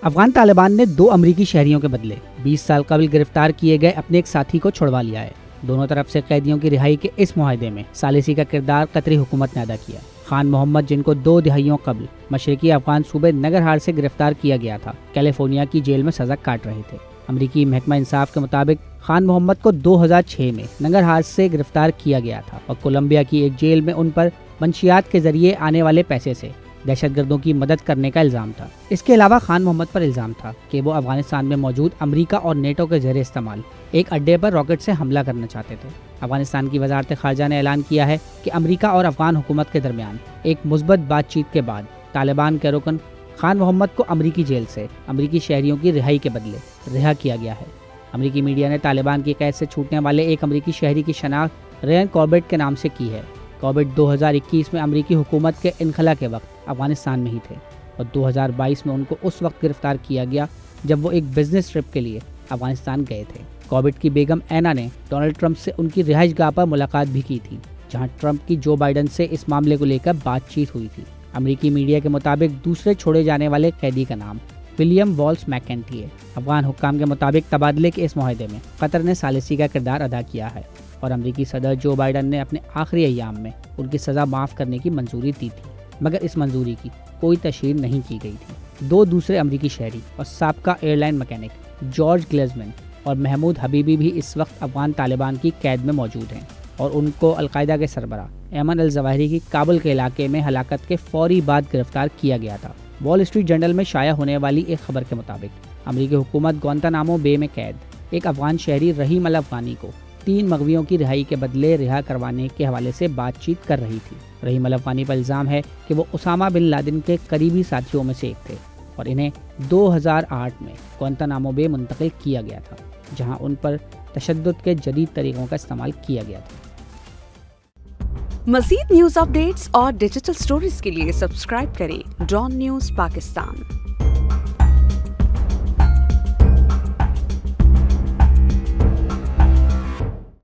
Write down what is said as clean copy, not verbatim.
अफगान तालिबान ने 2 अमरीकी शहरियों के बदले 20 साल कबल गिरफ्तार किए गए अपने एक साथी को छुड़वा लिया है। दोनों तरफ से कैदियों की रिहाई के इस मुआहदे में सालिसी का किरदार कतरी हुकूमत ने अदा किया। खान मोहम्मद, जिनको 2 दिहाइयों कबल मशरकी अफगान सूबे नगरहार से गिरफ्तार किया गया था, कैलिफोर्निया की जेल में सजा काट रहे थे। अमरीकी महकमा इंसाफ के मुताबिक खान मोहम्मद को 2006 में नगरहार से गिरफ्तार किया गया था और कोलंबिया की एक जेल में उन पर मंशियात के जरिए आने वाले पैसे से दहशतगर्दों की मदद करने का इल्जाम था। इसके अलावा खान मोहम्मद पर इल्जाम था कि वो अफगानिस्तान में मौजूद अमेरिका और नेटो के ज़रिए इस्तेमाल एक अड्डे पर रॉकेट से हमला करना चाहते थे। अफगानिस्तान की वजारत खारजा ने ऐलान किया है कि अमेरिका और अफगान हुकूमत के दरमियान एक मुस्बत बातचीत के बाद तालिबान के रुकन खान मोहम्मद को अमरीकी जेल से अमरीकी शहरियों की रिहाई के बदले रिहा किया गया है। अमरीकी मीडिया ने तालिबान की कैद से छूटने वाले एक अमरीकी शहरी की शनाख्त रेन कॉर्बेट के नाम से की है। कॉर्बेट 2021 में अमरीकी हुकूमत के इनखला के वक्त अफगानिस्तान में ही थे और 2022 में उनको उस वक्त गिरफ्तार किया गया जब वो एक बिजनेस ट्रिप के लिए अफगानिस्तान गए थे। कॉर्बेट की बेगम एना ने डोनाल्ड ट्रंप से उनकी रिहाइशगाह पर मुलाकात भी की थी, जहां ट्रंप की जो बाइडन से इस मामले को लेकर बातचीत हुई थी। अमरीकी मीडिया के मुताबिक दूसरे छोड़े जाने वाले कैदी का नाम विलियम वॉल्स मैकेंटी है। अफगान हुक्काम के मुताबिक तबादले के इस मुआहदे में कतर ने सालिसी का किरदार अदा किया है और अमरीकी सदर जो बाइडन ने अपने आखिरी अय्याम में उनकी सज़ा माफ़ करने की मंजूरी दी थी, मगर इस मंजूरी की कोई तशरीह नहीं की गई थी। 2 दूसरे अमरीकी शहरी और साबका एयरलाइन मैकेनिक जॉर्ज ग्लेजमैन और महमूद हबीबी भी इस वक्त अफगान तालिबान की कैद में मौजूद हैं और उनको अलकायदा के सरबरा ऐमन अल जवाहिरी की काबुल के इलाके में हलाकत के फौरी बाद गिरफ्तार किया गया था। वॉल स्ट्रीट जर्नल में शाया होने वाली एक खबर के मुताबिक अमरीकी हुकूमत ग्वांतानामो बे में कैद एक अफगान शहरी रहीम अल अफगानी को 3 मगवियों की रिहाई के बदले रिहा करवाने के हवाले से बातचीत कर रही थी। रहीम अल अफगानी पर इल्ज़ाम है कि वो उसामा बिन लादेन के करीबी साथियों में से एक थे और इन्हें 2008 में ग्वांतानामो बे मुंतकिल किया गया था, जहां उन पर तशद्दुद के जदीद तरीकों का इस्तेमाल किया गया था। मज़ीद न्यूज़ अपडेट्स और डिजिटल स्टोरीज के लिए सब्सक्राइब करें डॉन न्यूज़ पाकिस्तान।